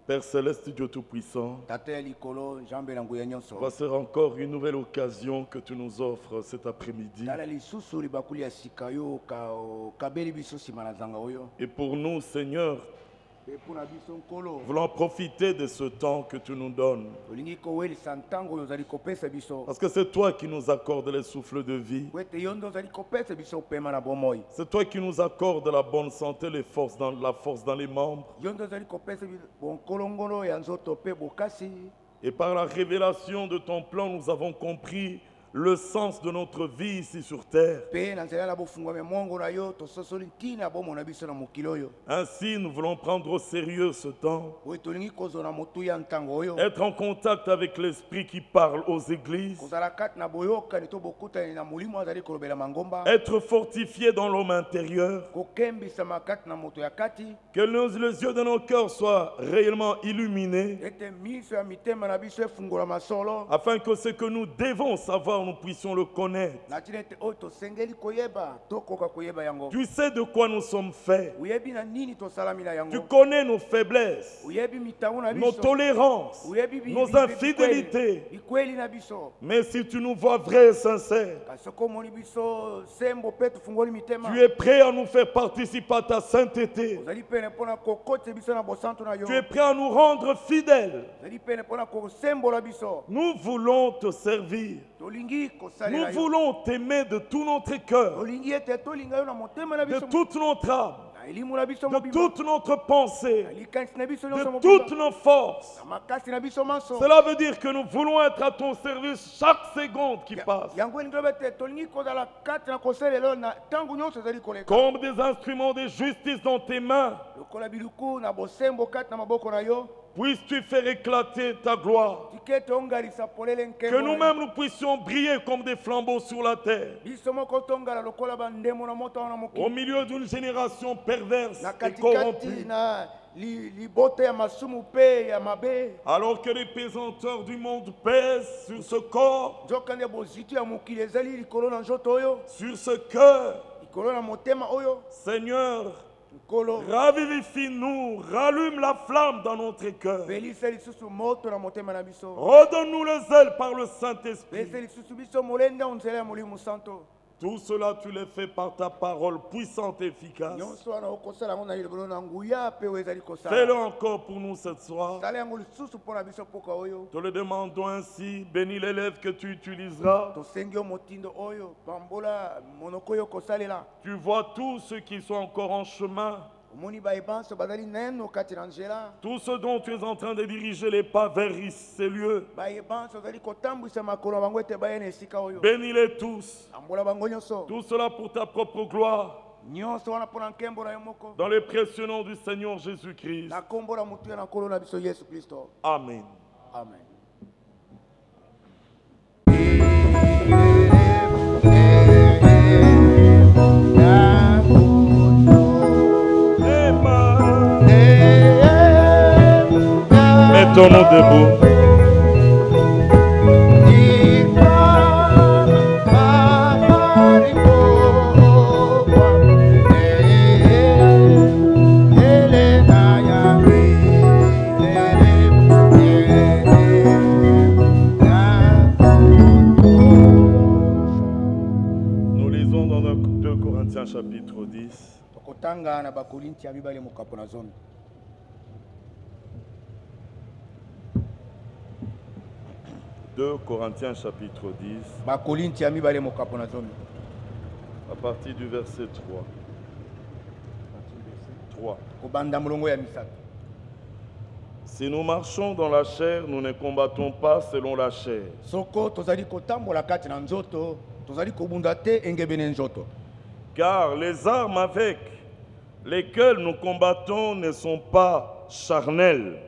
Père Céleste, Dieu Tout-Puissant, voici encore une nouvelle occasion que tu nous offres cet après-midi. Et pour nous, Seigneur, voulons profiter de ce temps que tu nous donnes. Parce que c'est toi qui nous accordes les souffles de vie. C'est toi qui nous accordes la bonne santé, la force dans les membres. Et par la révélation de ton plan, nous avons compris le sens de notre vie ici sur terre. Ainsi, nous voulons prendre au sérieux ce temps. Être en contact avec l'Esprit qui parle aux églises. Être fortifié dans l'homme intérieur. Que les yeux de nos cœurs soient réellement illuminés. Afin que ce que nous devons savoir, nous puissions le connaître. Tu sais de quoi nous sommes faits. Tu connais nos faiblesses, nos tolérances, nos infidélités. Mais si tu nous vois vrais et sincères, tu es prêt à nous faire participer à ta sainteté. Tu es prêt à nous rendre fidèles. Nous voulons te servir. Nous voulons t'aimer de tout notre cœur, de toute notre âme, de toute notre pensée, de toutes nos forces. Cela veut dire que nous voulons être à ton service chaque seconde qui passe. Comme des instruments de justice dans tes mains. Puisses-tu faire éclater ta gloire. Que nous-mêmes nous puissions briller comme des flambeaux sur la terre. Au milieu d'une génération perverse et corrompue. Alors que les pesanteurs du monde pèsent sur ce corps, sur ce cœur, Seigneur, ravivifie-nous, rallume la flamme dans notre cœur. Redonne-nous les ailes par le Saint-Esprit. Tout cela, tu le fais par ta parole puissante et efficace. Fais-le encore pour nous cette soir. Te le demandons ainsi. Bénis l'élève que tu utiliseras. Tu vois tous ceux qui sont encore en chemin. Tout ce dont tu es en train de diriger les pas vers ces lieux. Bénis-les tous. Tout cela pour ta propre gloire. Dans le précieux nom du Seigneur Jésus-Christ. Amen. Amen. Mettons-nous debout. Nous lisons dans 2 Corinthiens chapitre 10. 2 Corinthiens chapitre 10, à partir du verset 3. Si nous marchons dans la chair, nous ne combattons pas selon la chair. Car les armes avec lesquelles nous combattons ne sont pas charnelles.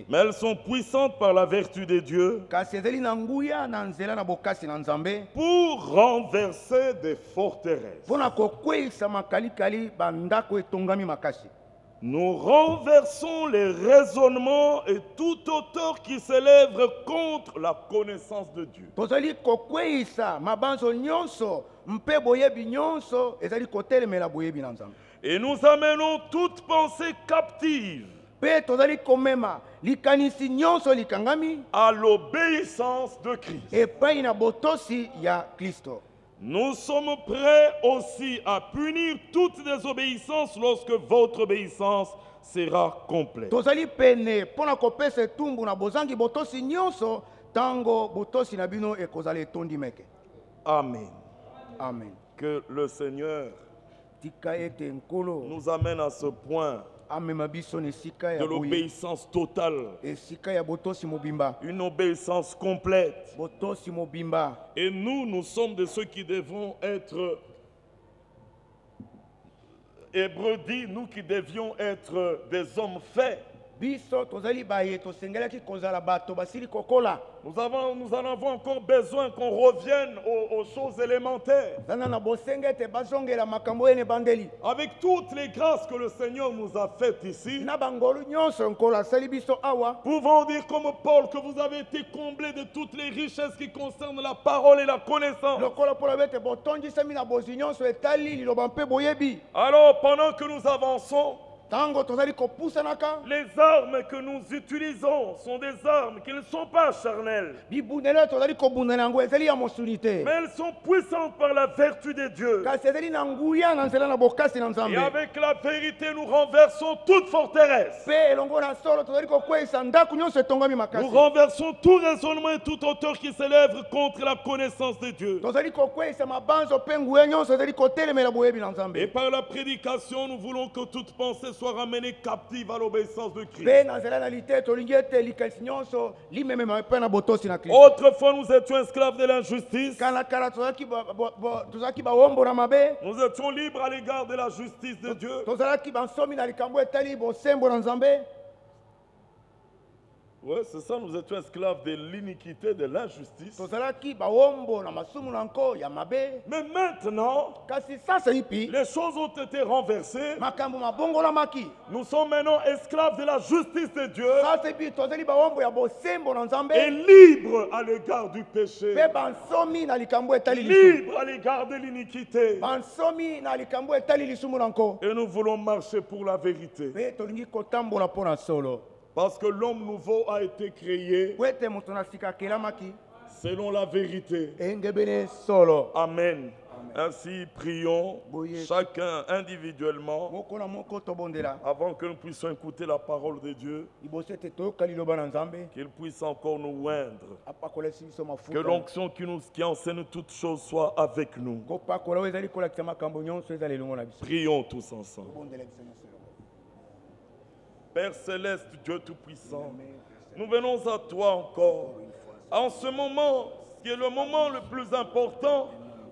Mais elles sont puissantes par la vertu de Dieu pour renverser des forteresses. Nous renversons les raisonnements et tout auteur qui s'élève contre la connaissance de Dieu. Et nous amenons toute pensée captive à l'obéissance de Christ. Nous sommes prêts aussi à punir toute désobéissance lorsque votre obéissance sera complète. Amen. Amen. Que le Seigneur nous amène à ce point de l'obéissance totale, une obéissance complète. Et nous sommes de ceux qui devons être, Hébreu dit, nous qui devions être des hommes faits. Nous en avons encore besoin qu'on revienne aux choses élémentaires. Avec toutes les grâces que le Seigneur nous a faites ici, pouvons dire comme Paul que vous avez été comblés de toutes les richesses qui concernent la parole et la connaissance. Alors pendant que nous avançons, les armes que nous utilisons sont des armes qui ne sont pas charnelles, mais elles sont puissantes par la vertu de Dieu. Et avec la vérité, nous renversons toute forteresse. Nous renversons tout raisonnement et toute hauteur qui s'élève contre la connaissance de Dieu. Et par la prédication, nous voulons que toute pensée soit ramenée captive à l'obéissance de Christ. Autrefois, nous étions esclaves de l'injustice. Nous étions libres à l'égard de la justice de Dieu. Oui, c'est ça, nous étions esclaves de l'iniquité, de l'injustice. Mais maintenant, les choses ont été renversées. Nous sommes maintenant esclaves de la justice de Dieu et libres à l'égard du péché, libres à l'égard de l'iniquité. Et nous voulons marcher pour la vérité. Parce que l'homme nouveau a été créé selon la vérité. Amen. Ainsi, prions chacun individuellement avant que nous puissions écouter la parole de Dieu, qu'il puisse encore nous oindre, que l'onction qui enseigne toutes choses soit avec nous. Prions tous ensemble. Père céleste, Dieu Tout-Puissant, nous venons à toi encore. En ce moment, qui est le moment le plus important,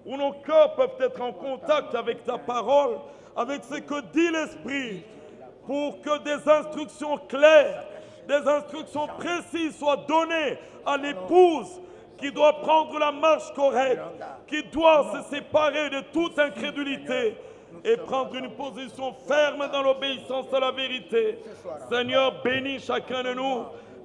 où nos cœurs peuvent être en contact avec ta parole, avec ce que dit l'Esprit, pour que des instructions claires, des instructions précises soient données à l'épouse qui doit prendre la marche correcte, qui doit se séparer de toute incrédulité et prendre une position ferme dans l'obéissance à la vérité. Seigneur, bénis chacun de nous,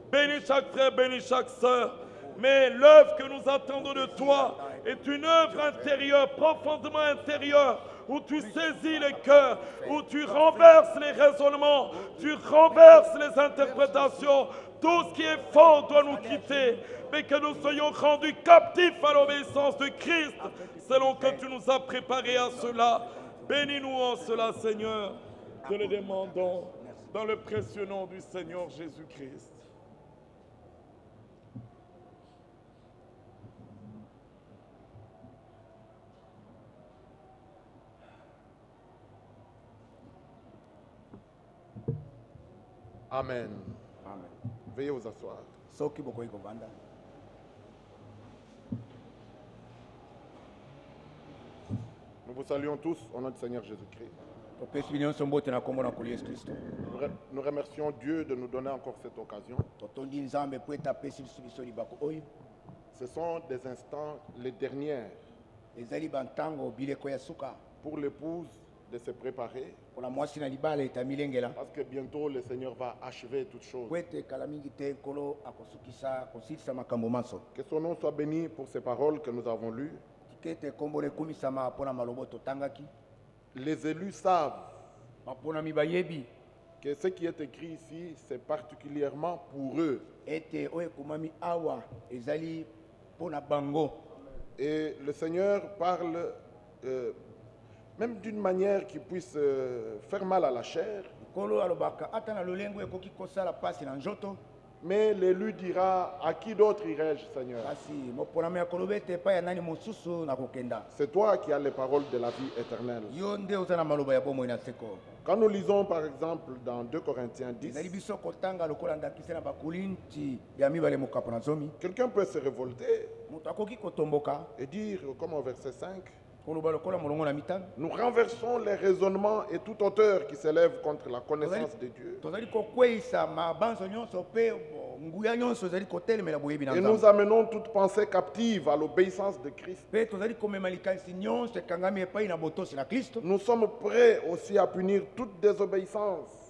bénis chaque frère, bénis chaque sœur. Mais l'œuvre que nous attendons de toi est une œuvre intérieure, profondément intérieure, où tu saisis les cœurs, où tu renverses les raisonnements, tu renverses les interprétations. Tout ce qui est faux doit nous quitter, mais que nous soyons rendus captifs à l'obéissance de Christ, selon que tu nous as préparés à cela. Bénis-nous en cela, Seigneur, te le demandons dans le précieux nom du Seigneur Jésus-Christ. Amen. Amen. Veuillez vous asseoir. Nous vous saluons tous au nom du Seigneur Jésus-Christ. Nous remercions Dieu de nous donner encore cette occasion. Ce sont des instants, les dernières, pour l'épouse de se préparer. Parce que bientôt le Seigneur va achever toutes choses. Que son nom soit béni pour ces paroles que nous avons lues. Les élus savent que ce qui est écrit ici, c'est particulièrement pour eux. Et le Seigneur parle même d'une manière qui puisse faire mal à la chair. Mais l'élu dira, à qui d'autre irai-je, Seigneur? C'est toi qui as les paroles de la vie éternelle. Quand nous lisons par exemple dans 2 Corinthiens 10, quelqu'un peut se révolter et dire, comme au verset 5, nous renversons les raisonnements et toute hauteur qui s'élève contre la connaissance de Dieu. Et nous amenons toute pensée captive à l'obéissance de Christ. Nous sommes prêts aussi à punir toute désobéissance.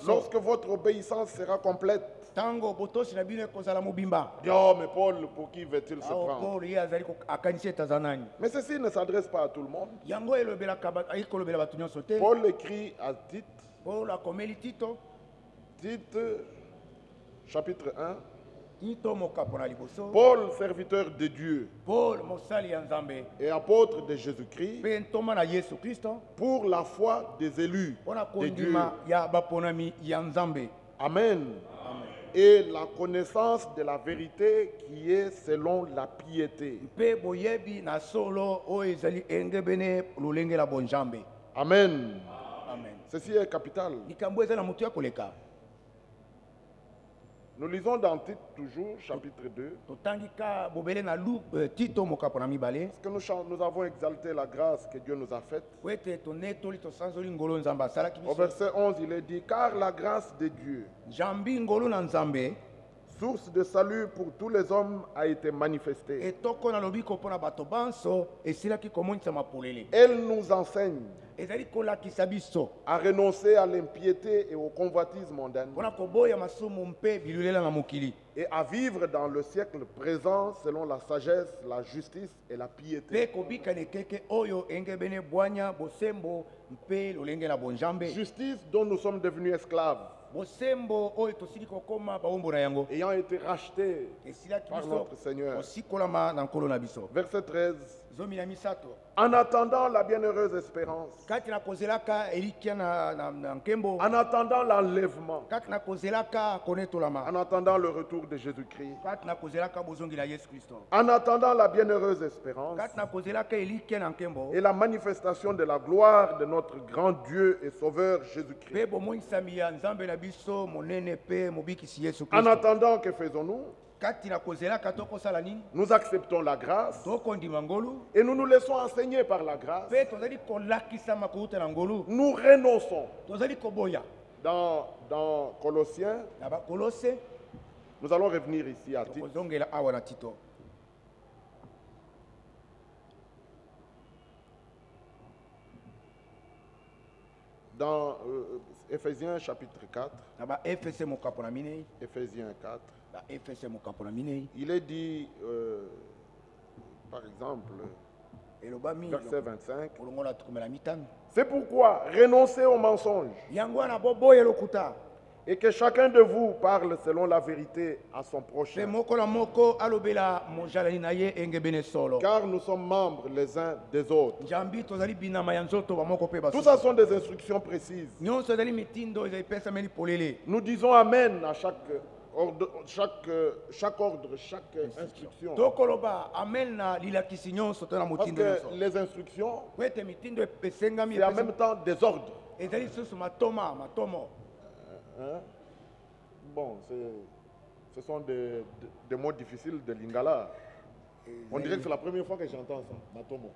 Lorsque votre obéissance sera complète. Oh, mais Paul, pour qui veut-il se prendre? Mais ceci ne s'adresse pas à tout le monde. Paul écrit à Tite, Tite, chapitre 1. Paul, serviteur de Dieu et apôtre de Jésus-Christ, pour la foi des élus de Dieu. Amen. Et la connaissance de la vérité qui est selon la piété. Amen. Ceci est capital. Nous lisons dans Tite toujours, chapitre 2. Parce que nous avons exalté la grâce que Dieu nous a faite. Au verset 11, il est dit, car la grâce de Dieu, source de salut pour tous les hommes, a été manifestée. Elle nous enseigne à renoncer à l'impiété et au convoitisme mondain et à vivre dans le siècle présent selon la sagesse, la justice et la piété. Justice dont nous sommes devenus esclaves, ayant été rachetés par notre Seigneur. Verset 13. En attendant la bienheureuse espérance, en attendant l'enlèvement, en attendant le retour de Jésus-Christ, en attendant la bienheureuse espérance et la manifestation de la gloire de notre grand Dieu et Sauveur Jésus-Christ. En attendant, que faisons-nous? Nous acceptons la grâce et nous nous laissons enseigner par la grâce. Nous renonçons. Dans Colossiens, nous allons revenir ici à Tite. Dans Éphésiens chapitre 4. Éphésiens 4. Il est dit, par exemple, verset 25, c'est pourquoi renoncez au mensonge et que chacun de vous parle selon la vérité à son prochain. Car nous sommes membres les uns des autres. Tout ça sont des instructions précises. Nous disons Amen à chaque ordre, chaque instruction. Parce que les instructions, c'est en même temps des ordres. Bon, ce sont des mots difficiles de Lingala. On dirait que c'est la première fois que j'entends ça, Matomo.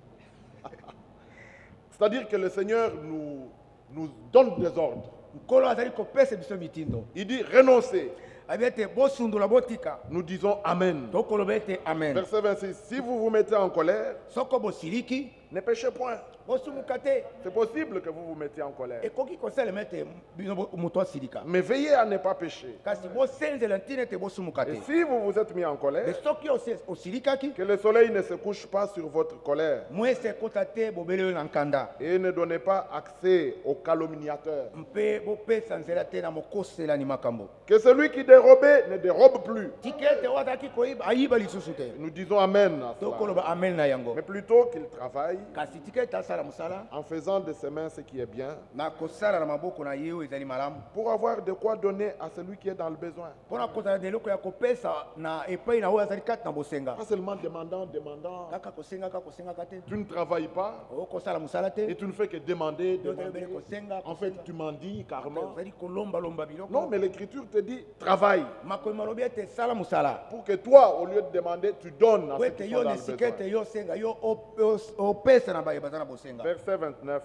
C'est-à-dire que le Seigneur nous donne des ordres. Il dit renoncer. Nous disons Amen. Verset 26. Si vous vous mettez en colère, Ne péchez point. C'est possible que vous vous mettiez en colère. Mais veillez à ne pas pécher. Et si vous vous êtes mis en colère, que le soleil ne se couche pas sur votre colère. Et ne donnez pas accès aux calomniateurs. Que celui qui dérobait ne dérobe plus. Nous disons Amen à cela. Mais plutôt qu'il travaille en faisant de ses mains ce qui est bien, pour avoir de quoi donner à celui qui est dans le besoin. Pas seulement demandant. Tu ne travailles pas et tu ne fais que demander. En fait, tu m'en dis carrément. Non, mais l'Écriture te dit travaille. Pour que toi, au lieu de demander, tu donnes à ceux qui sont dans le besoin. Verset 29.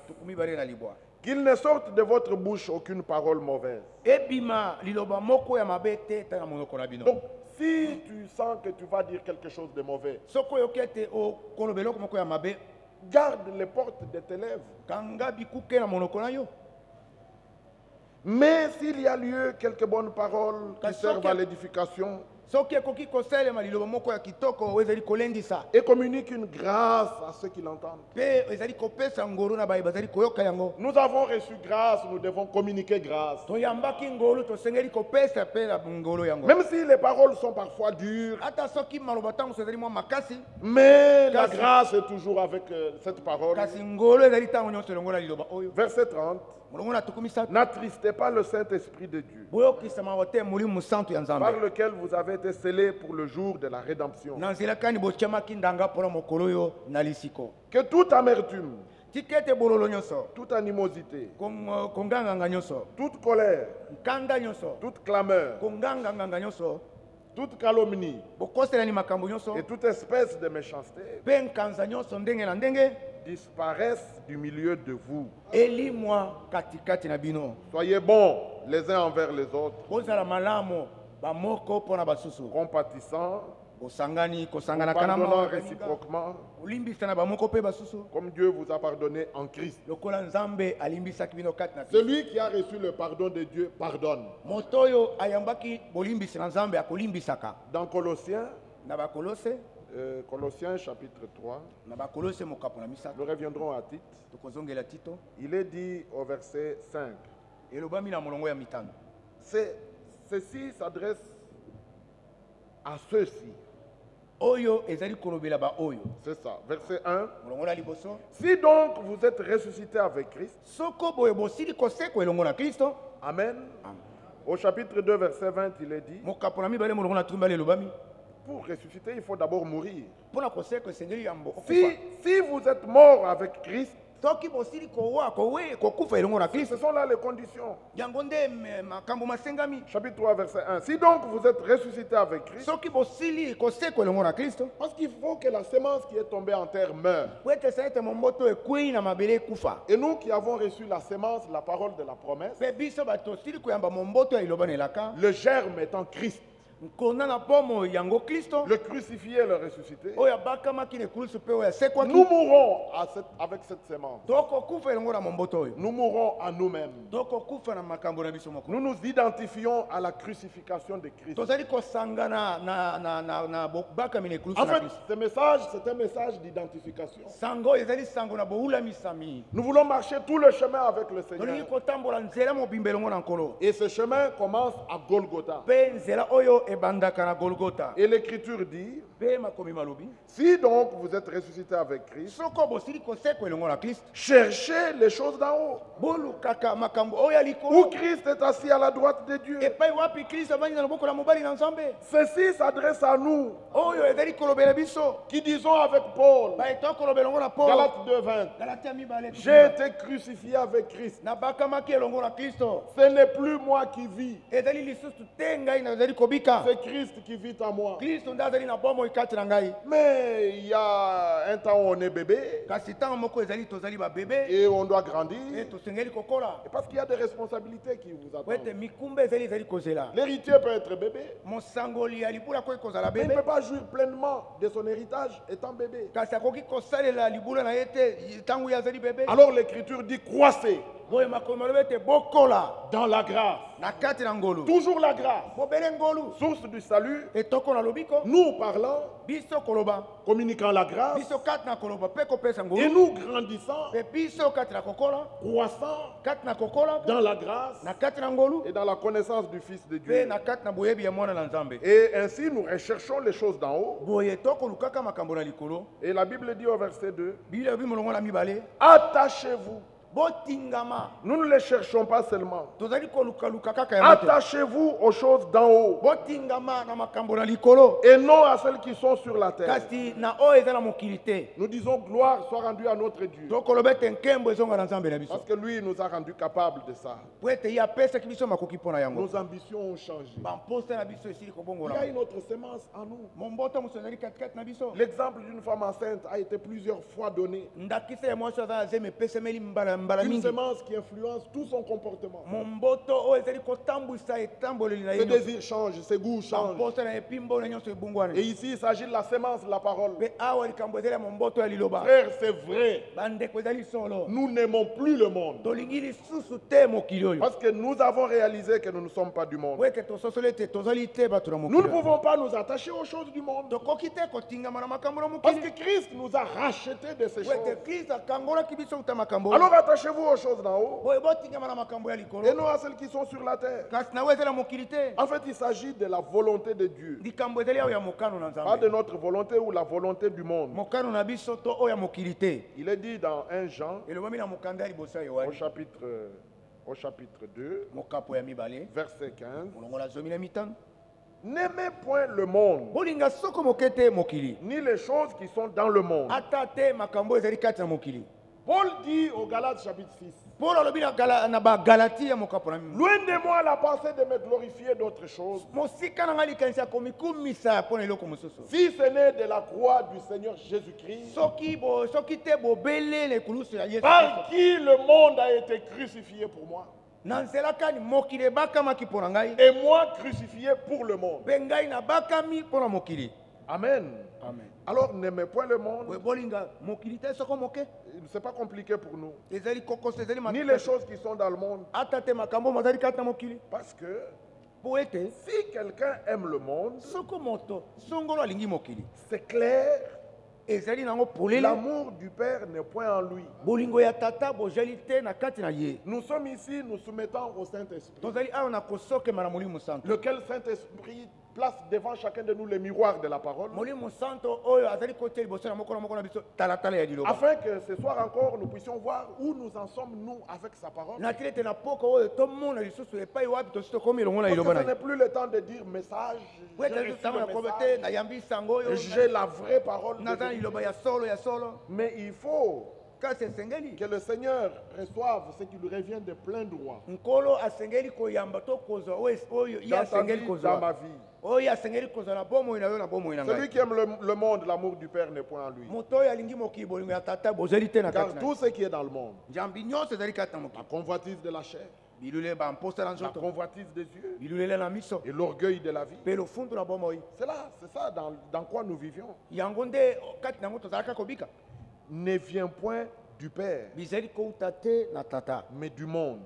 Qu'il ne sorte de votre bouche aucune parole mauvaise. Donc, si tu sens que tu vas dire quelque chose de mauvais, garde les portes de tes lèvres. Mais s'il y a lieu, quelques bonnes paroles qui servent à l'édification, et communique une grâce à ceux qui l'entendent. Nous avons reçu grâce, nous devons communiquer grâce. Même si les paroles sont parfois dures, mais la grâce est toujours avec cette parole. Verset 30. N'attristez pas le Saint-Esprit de Dieu, par lequel vous avez été scellés pour le jour de la rédemption. Que toute amertume, toute animosité, toute colère, toute clameur, toute calomnie et toute espèce de méchanceté disparaissent du milieu de vous. Soyez bons les uns envers les autres, compatissants, pardonnant réciproquement, comme Dieu vous a pardonné en Christ. Celui qui a reçu le pardon de Dieu pardonne. Dans Colossiens, Colossiens chapitre 3, nous reviendrons à Tite. Il est dit au verset 5. Ceci s'adresse à ceux-ci. C'est ça, verset 1. Si donc vous êtes ressuscité avec Christ, Amen. Au chapitre 2, verset 20, il est dit, pour ressusciter, il faut d'abord mourir. Si vous êtes mort avec Christ, ce sont là les conditions. Chapitre 3, verset 1. Si donc vous êtes ressuscité avec Christ, parce qu'il faut que la semence qui est tombée en terre meure. Et nous qui avons reçu la semence, la parole de la promesse, le germe étant Christ, le crucifié et le ressuscité, nous mourrons avec cette semence. Nous mourrons à nous-mêmes. Nous nous identifions à la crucification de Christ. En fait, ce message, c'est un message d'identification. Nous voulons marcher tout le chemin avec le Seigneur. Et ce chemin commence à Golgotha. Et l'Écriture dit, si donc vous êtes ressuscité avec Christ, cherchez les choses d'en haut, où Christ est assis à la droite de Dieu. Ceci s'adresse à nous, qui disons avec Paul, Galates 2:20, j'ai été crucifié avec Christ. Ce n'est plus moi qui vis, c'est Christ qui vit en moi. Mais il y a un temps où on est bébé. Et on doit grandir. Et parce qu'il y a des responsabilités qui vous attendent. L'héritier peut être bébé. Mais il ne peut pas jouir pleinement de son héritage étant bébé. Alors l'écriture dit croissez dans la grâce. Toujours la grâce. Source du salut. Nous parlons, communiquant la grâce. Et nous grandissant, croissant dans la grâce et dans la connaissance du Fils de Dieu. Et ainsi nous recherchons les choses d'en haut. Et la Bible dit au verset 2, attachez-vous. Nous ne les cherchons pas seulement. Attachez-vous aux choses d'en haut et non à celles qui sont sur la terre. Nous disons gloire soit rendue à notre Dieu parce que lui nous a rendus capables de ça. Nos ambitions ont changé. Il y a une autre semence en nous. L'exemple d'une femme enceinte a été plusieurs fois donné. Une semence qui influence tout son comportement. Ses désirs changent, ses goûts changent. Et ici, il s'agit de la semence de la parole. Frère, c'est vrai. Nous n'aimons plus le monde. Parce que nous avons réalisé que nous ne sommes pas du monde. Nous ne pouvons pas nous attacher aux choses du monde. Parce que Christ nous a rachetés de ces choses. Alors attachez-vous aux choses d'en haut et non à celles qui sont sur la terre. En fait, il s'agit de la volonté de Dieu, pas de notre volonté ou la volonté du monde. Il est dit dans 1 Jean au chapitre 2 verset 15, n'aimez point le monde ni les choses qui sont dans le monde. Paul dit au Galates chapitre 6, loin de moi la pensée de me glorifier d'autres choses, si ce n'est de la croix du Seigneur Jésus-Christ, par qui le monde a été crucifié pour moi. Et moi crucifié pour le monde. Amen. Amen. Alors n'aimez point le monde. C'est pas compliqué pour nous. Ni les choses qui sont dans le monde. Parce que si quelqu'un aime le monde, c'est clair. L'amour du Père n'est point en lui. Nous sommes ici, nous soumettons au Saint-Esprit. Lequel Saint-Esprit place devant chacun de nous le miroir de la parole. Afin que ce soir encore, nous puissions voir où nous en sommes, nous, avec sa parole. Parce que ce n'est plus le temps de dire message. J'ai la vraie parole. Mais il faut que le Seigneur reçoive ce qui lui revient de plein droit. Dans ta vie, dans ma vie. Celui qui aime le monde, l'amour du Père n'est point en lui. Car tout ce qui est dans le monde, la convoitise de la chair, la convoitise des yeux et l'orgueil de la vie, c'est ça dans quoi nous vivions, ne vient point du Père, mais du monde.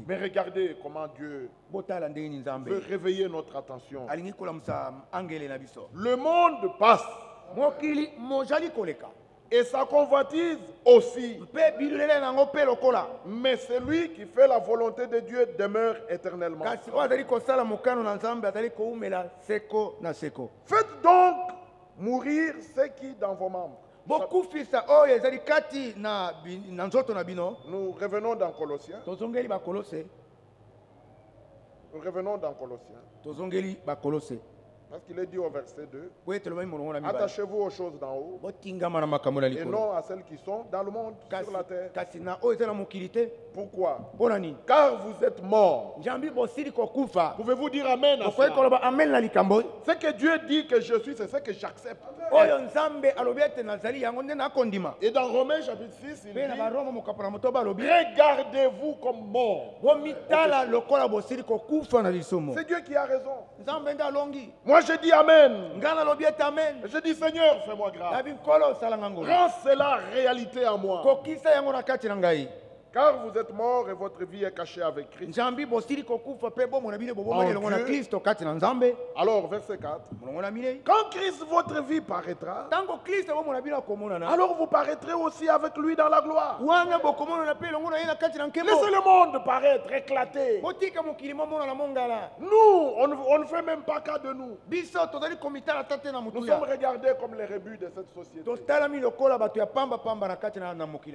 Mais regardez comment Dieu veut réveiller notre attention. Le monde passe et sa convoitise aussi, mais celui qui fait la volonté de Dieu demeure éternellement. Faites donc mourir ce qui est dans vos membres. Nous revenons dans Colossiens. Nous revenons dans Colossiens. Parce qu'il est dit au verset 2, attachez-vous aux choses d'en haut et non à celles qui sont dans le monde, sur la terre. Pourquoi? Car vous êtes morts. Pouvez-vous dire Amen à cela? Ce que Dieu dit que je suis, c'est ce que j'accepte. Et dans Romains chapitre 6, il dit, regardez-vous comme morts. C'est Dieu qui a raison. Moi je dis Amen. Je dis Seigneur, fais-moi grâce. Rends cela réalité à moi. Car vous êtes morts et votre vie est cachée avec Christ. Alors, verset 4. Quand Christ, votre vie, paraîtra, alors vous paraîtrez aussi avec lui dans la gloire. Laissez le monde paraître, éclater. Nous, on ne fait même pas cas de nous. Nous sommes regardés comme les rebuts de cette société.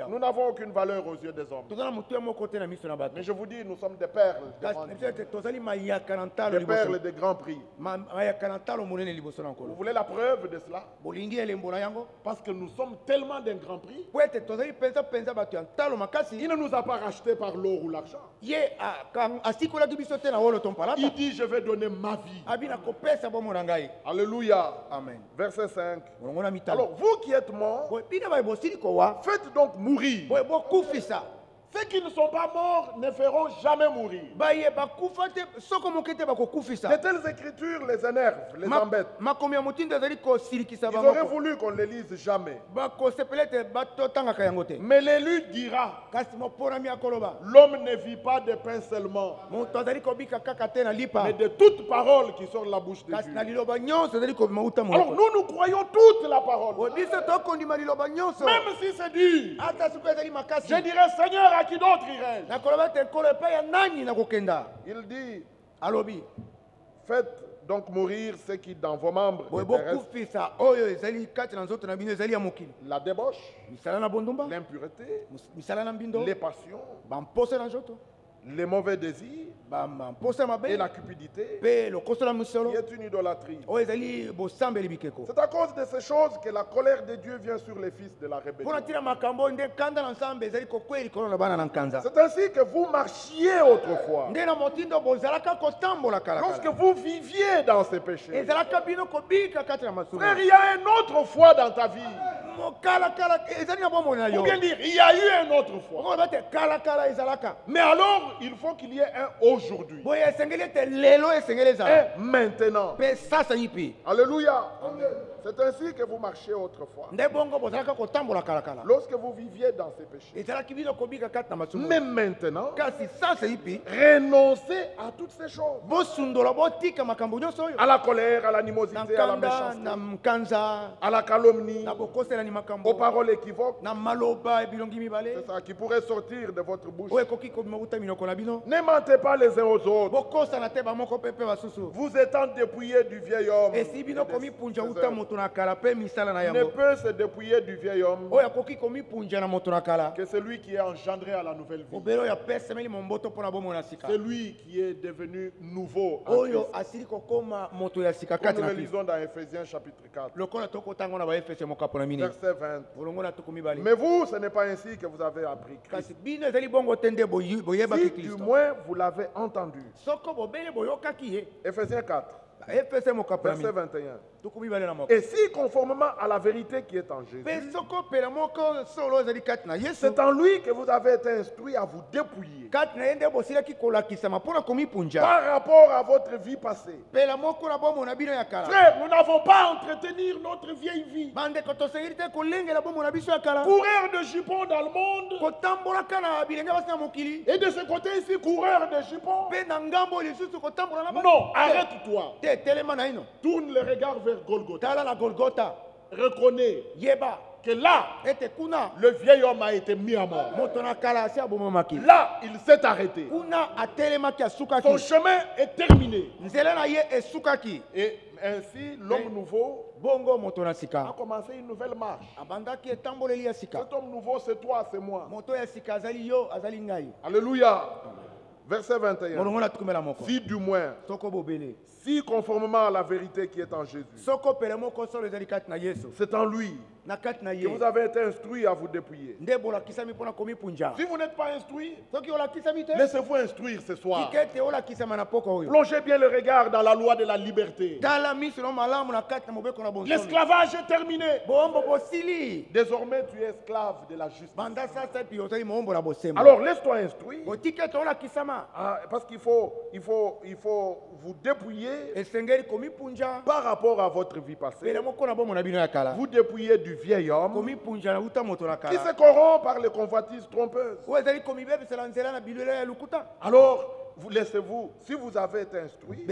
Nous n'avons aucune valeur aux yeux des hommes. Mais je vous dis, nous sommes des perles devant Dieu. Des perles de grand prix. Vous voulez la preuve de cela? Parce que nous sommes tellement d'un grand prix. Il ne nous a pas rachetés par l'or ou l'argent. Il dit, je vais donner ma vie. Alléluia. Amen. Verset 5. Alors, vous qui êtes morts, faites donc mourir. Ceux qui ne sont pas morts ne feront jamais mourir. De telles écritures les énervent, les embêtent. Ils auraient voulu qu'on ne les lise jamais. Mais l'élu dira, l'homme ne vit pas de pain seulement, mais de toute parole qui sort de la bouche de Dieu. Alors nous croyons toute la parole. Même si c'est dur, je dirais, Seigneur, à qui d'autre irais-je? Il dit, faites donc mourir ceux qui dans vos membres la débauche, l'impureté, les passions, les mauvais désirs et la cupidité, qui est une idolâtrie. C'est à cause de ces choses que la colère de Dieu vient sur les fils de la rébellion. C'est ainsi que vous marchiez autrefois, lorsque vous viviez dans ces péchés. Frère, il y a une autre foi dans ta vie. Ou bien dire, il y a eu un autre fois. Mais alors, il faut qu'il y ait un aujourd'hui. Et maintenant. Alléluia. C'est ainsi que vous marchiez autrefois, lorsque vous viviez dans ces péchés. Mais maintenant, renoncez à toutes ces choses. À la colère, à l'animosité, à la méchanceté, à la calomnie, aux paroles équivoques. C'est ça qui pourrait sortir de votre bouche. Ne mentez pas les uns aux autres, vous étant dépouillés du vieil homme. Ne peut se dépouiller du vieil homme que celui qui est engendré à la nouvelle vie. Celui qui est devenu nouveau en Christ. Comme nous le lisons dans Ephésiens chapitre 4, verset 20. Mais vous, ce n'est pas ainsi que vous avez appris Christ. Si du moins vous l'avez entendu. Ephésiens 4. Verset 21. Et si conformément à la vérité qui est en Jésus, c'est en lui que vous avez été instruits à vous dépouiller par rapport à votre vie passée. Frère, nous n'avons pas à entretenir notre vieille vie. Coureur de jupons dans le monde, et de ce côté ici, coureur de jupons. Non, arrête-toi. Tourne le regard vers Golgotha. Reconnais que là, le vieil homme a été mis à mort. Là, il s'est arrêté. Son chemin est terminé. Et ainsi, l'homme nouveau a commencé une nouvelle marche. Cet homme nouveau, c'est toi, c'est moi. Alléluia. Verset 21. Si du moins, si conformément à la vérité qui est en Jésus, c'est en lui que vous avez été instruit à vous dépouiller. Si vous n'êtes pas instruit, laissez-vous instruire ce soir. Plongez bien le regard dans la loi de la liberté. L'esclavage est terminé. Désormais, tu es esclave de la justice. Alors, laisse-toi instruire. Parce qu'il faut vous dépouiller par rapport à votre vie passée. Vous dépouillez du vieil homme qui se corrompt par les convoitises trompeuses. Alors, laissez-vous, si vous avez été instruit,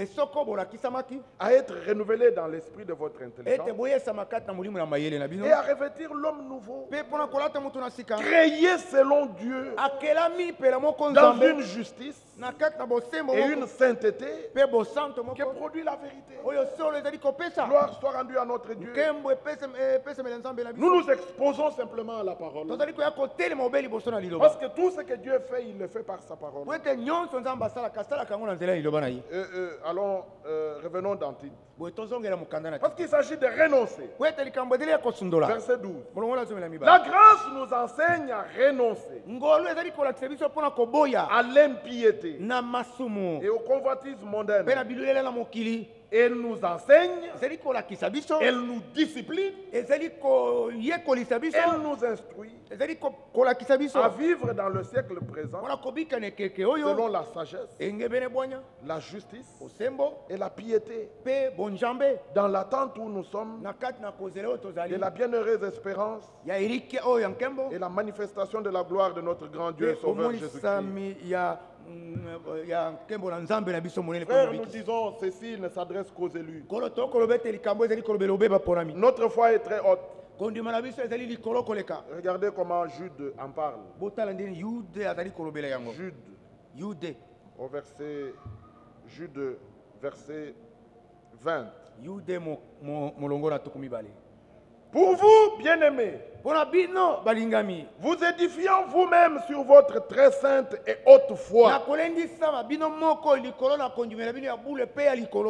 à être renouvelé dans l'esprit de votre intelligence et à revêtir l'homme nouveau, créé selon Dieu dans une justice et une sainteté qui produit la vérité. Gloire soit rendue à notre Dieu. Nous nous exposons simplement à la parole. Parce que tout ce que Dieu fait, il le fait par sa parole. Allons, revenons dans Tite. Parce qu'il s'agit de renoncer. Verset 12. La grâce nous enseigne à renoncer à l'impiété et aux convoitises mondaines. Elle nous enseigne, elle nous discipline, elle nous instruit à vivre dans le siècle présent selon la sagesse, la justice et la piété, dans l'attente où nous sommes de la bienheureuse espérance et la manifestation de la gloire de notre grand Dieu et Sauveur Jésus-Christ. Frères, nous disons, ceci ne s'adresse qu'aux élus. Notre foi est très haute. Regardez comment Jude en parle. Jude, au verset, Jude, verset 20. Pour vous, bien-aimés, vous édifiant vous-même sur votre très sainte et haute foi,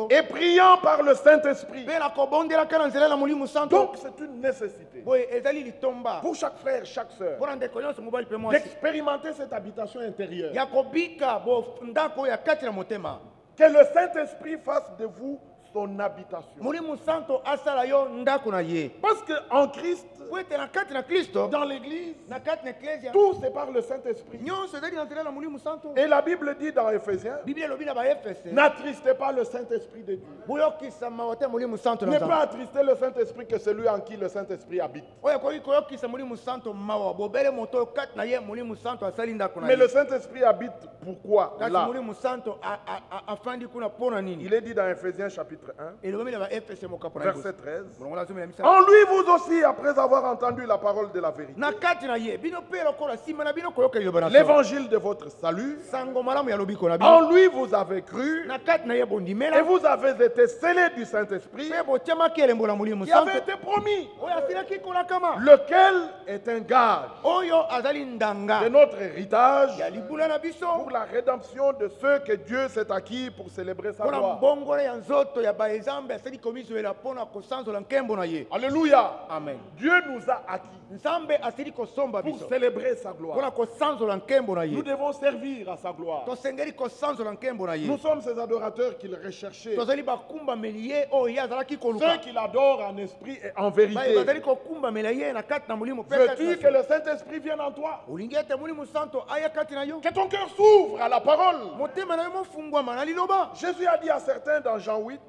et priant par le Saint-Esprit. Donc c'est une nécessité pour chaque frère, chaque sœur, d'expérimenter cette habitation intérieure. Que le Saint-Esprit fasse de vous son habitation. Parce qu'en Christ, dans l'église, tout c'est par le Saint-Esprit. Et la Bible dit dans Éphésiens, n'attristez pas le Saint-Esprit de Dieu. Ne pas attrister le Saint-Esprit que celui en qui le Saint-Esprit habite. Mais le Saint-Esprit habite pourquoi là? Il est dit dans Éphésiens chapitre 1, verset 13. En lui vous aussi, après avoir entendu la parole de la vérité, l'évangile de votre salut, en lui vous avez cru et vous avez été scellés du Saint-Esprit qui avait été promis, lequel est un gage de notre héritage pour la rédemption de ceux que Dieu s'est acquis pour célébrer sa gloire. Alléluia. Amen. Dieu nous a acquis pour célébrer sa gloire. Nous devons servir à sa gloire. Nous sommes ces adorateurs qu'il recherchait. Ceux qui l'adorent en esprit et en vérité. Veux-tu que le Saint-Esprit vienne en toi? Que ton cœur s'ouvre à la parole. Jésus a dit à certains dans Jean 8,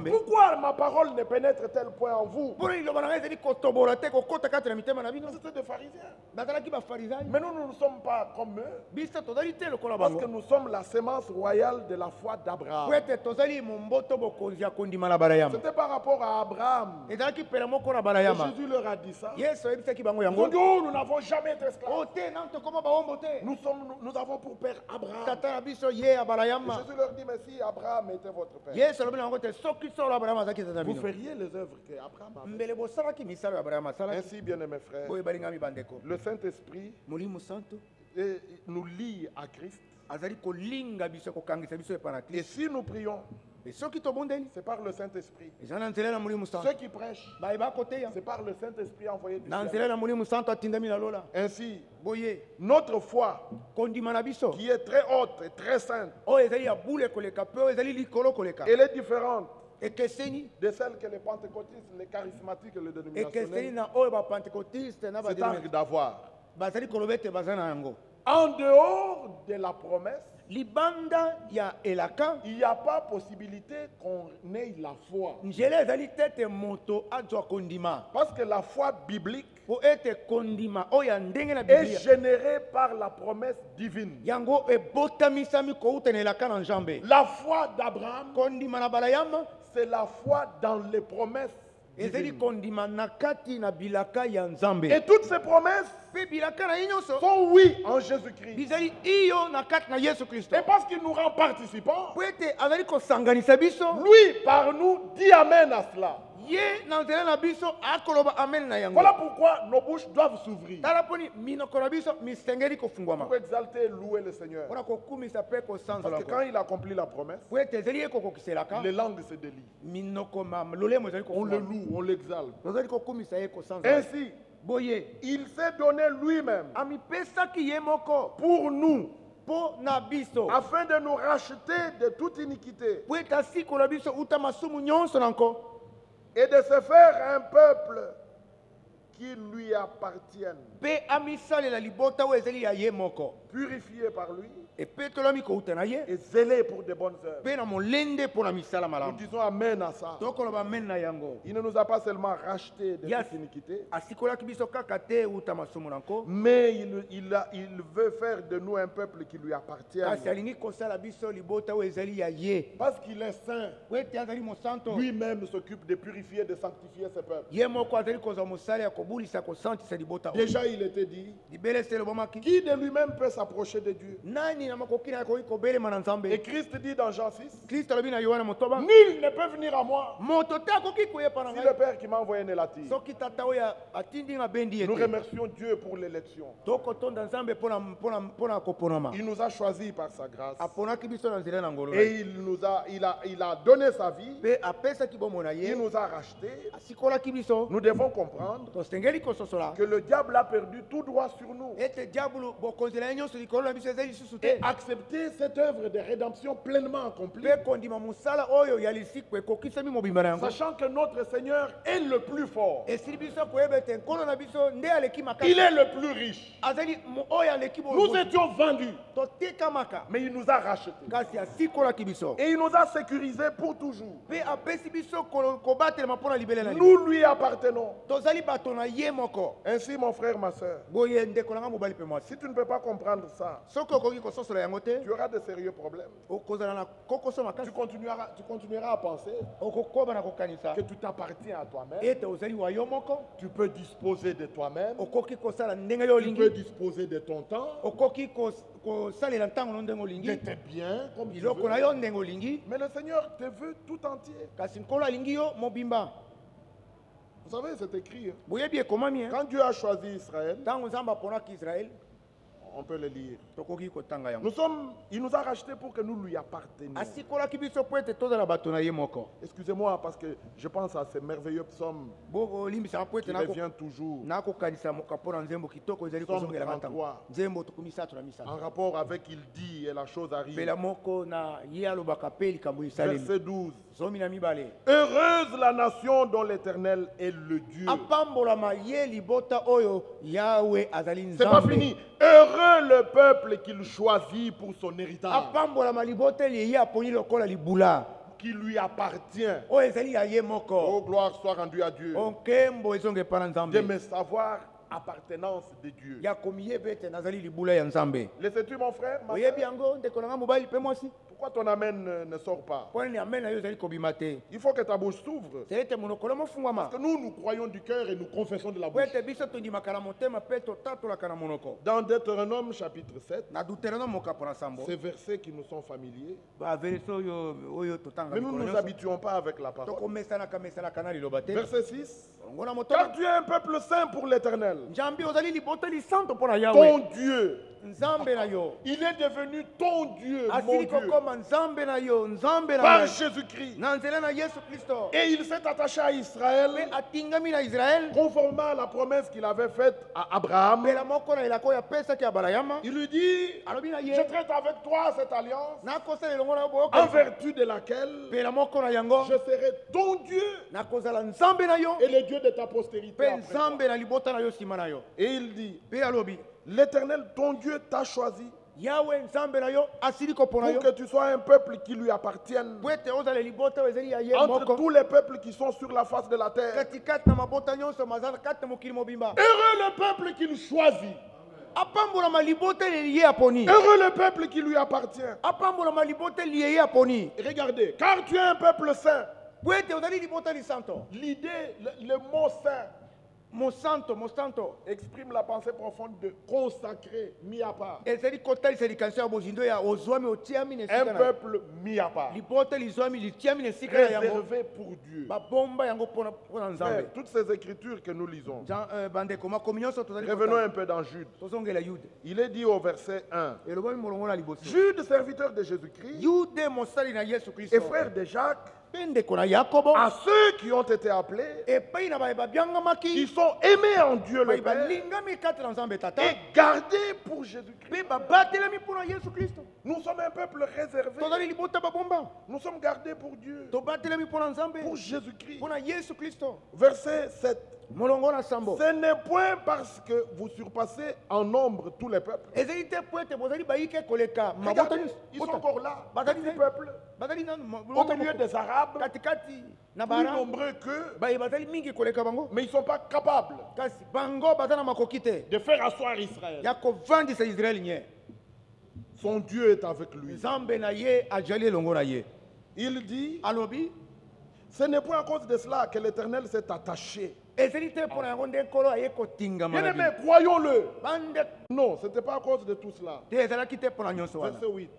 pourquoi ma parole ne pénètre tel point en vous? C'était des pharisiens. Mais nous ne sommes pas comme eux. Parce que nous sommes la sémence royale de la foi d'Abraham. C'était par rapport à Abraham. Et Jésus leur a dit ça. Nous n'avons jamais été esclaves. Nous avons pour père Abraham. Et Jésus leur dit, mais si Abraham était votre père, vous feriez les œuvres qu'Abraham a fait. Ainsi, bien-aimés frères, le Saint-Esprit et nous lie à Christ. Et si nous prions, c'est par le Saint-Esprit. Ceux qui prêchent, c'est par le Saint-Esprit envoyé du ciel. Ainsi, notre foi, qui est très haute et très sainte, elle est différente de celle que les pentecôtistes, les charismatiques et les dénominationnels c'est d'avoir. En dehors de la promesse, il n'y a pas possibilité qu'on ait la foi. Parce que la foi biblique est générée par la promesse divine. La foi d'Abraham, c'est la foi dans les promesses divines. Et toutes ces promesses sont oui en Jésus-Christ. Et parce qu'il nous rend participants, lui par nous dit amen à cela. Voilà pourquoi nos bouches doivent s'ouvrir pour exalter et louer le Seigneur. Parce que quand il accomplit la promesse, les langues se délient. On le loue, on l'exalte. Ainsi, il s'est donné lui-même pour nous, afin de nous racheter de toute iniquité et de se faire un peuple qui lui appartienne, purifié par lui et zélé pour de bonnes œuvres. Nous disons amen à ça. Il ne nous a pas seulement racheté de toute iniquité, mais il veut faire de nous un peuple qui lui appartient. Parce qu'il est saint, lui-même s'occupe de purifier, de sanctifier ce peuple. Déjà il était dit, qui de lui-même peut s'approcher de Dieu? Et Christ dit dans Jean 6, nul ne peut venir à moi si le Père qui m'a envoyé ne l'attire. Nous remercions Dieu pour l'élection. Il nous a choisis par sa grâce. Et il a donné sa vie. Il nous a rachetés. Nous devons comprendre que le diable a perdu tout droit sur nous. Et accepter cette œuvre de rédemption pleinement accomplie, sachant que notre Seigneur est le plus fort. Il est le plus riche. Nous étions vendus, mais il nous a rachetés. Et il nous a sécurisés pour toujours. Nous lui appartenons. Ainsi, mon frère, ma soeur, si tu ne peux pas comprendre ça, tu auras de sérieux problèmes. Tu continueras à penser que tu t'appartiens à toi-même. Tu peux disposer de toi-même. Tu peux disposer de ton temps, de tes biens, comme tu veux. Mais le Seigneur te veut tout entier. Vous savez, c'est écrit. Quand Dieu a choisi Israël, on peut le lire. Il nous a rachetés pour que nous lui appartenions. Excusez-moi parce que je pense à ces merveilleux psaumes qui revient toujours. Psaume 33. En rapport avec il dit et la chose arrive. Verset 12. Heureuse la nation dont l'Éternel est le Dieu. C'est pas fini. Heureux le peuple qu'il choisit pour son héritage, qui lui appartient. Oh, gloire soit rendue à Dieu de me savoir appartenance de Dieu. Le sais-tu, mon frère, ma soeur, pourquoi Pourquoi ton amen ne sort pas? Il faut que ta bouche s'ouvre. Parce que nous croyons du cœur et nous confessons de la bouche. Dans Deutéronome chapitre 7, ces versets qui nous sont familiers, mais nous ne nous habituons pas avec la parole. Verset 6. Car tu es un peuple saint pour l'Éternel, ton Dieu. Il est devenu ton Dieu, mon Dieu, par Jésus-Christ. Et il s'est attaché à Israël, conformément à la promesse qu'il avait faite à Abraham. Il lui dit, je traite avec toi cette alliance, en vertu de laquelle je serai ton Dieu et le Dieu de ta postérité. Et il dit, l'Éternel, ton Dieu, t'a choisi pour que tu sois un peuple qui lui appartienne entre tous les peuples qui sont sur la face de la terre. Heureux le peuple qu'il choisit. Heureux le peuple qui lui appartient. Regardez, car tu es un peuple saint. L'idée, le mot saint, exprime la pensée profonde de consacré, mis à part. Un peuple mis à part. Réservé pour Dieu. Mais toutes ces écritures que nous lisons. Revenons un peu dans Jude. Il est dit au verset 1. Jude, serviteur de Jésus-Christ, et frère de Jacques, à ceux qui ont été appelés, qui sont aimés en Dieu le Père et gardés pour Jésus-Christ. Nous sommes un peuple réservé. Nous sommes gardés pour Dieu, pour Jésus-Christ. Verset 7. Ce n'est point parce que vous surpassez en nombre tous les peuples. Regardez, ils sont encore là, tous les peuples, au milieu des Arabes, plus nombreux qu'eux, mais ils ne sont pas capables de faire asseoir Israël. Son Dieu est avec lui. Il dit, ce n'est point à cause de cela que l'Éternel s'est attaché. Bien-aimés, croyons-le. Non, ce n'était pas à cause de tout cela. Verset 8.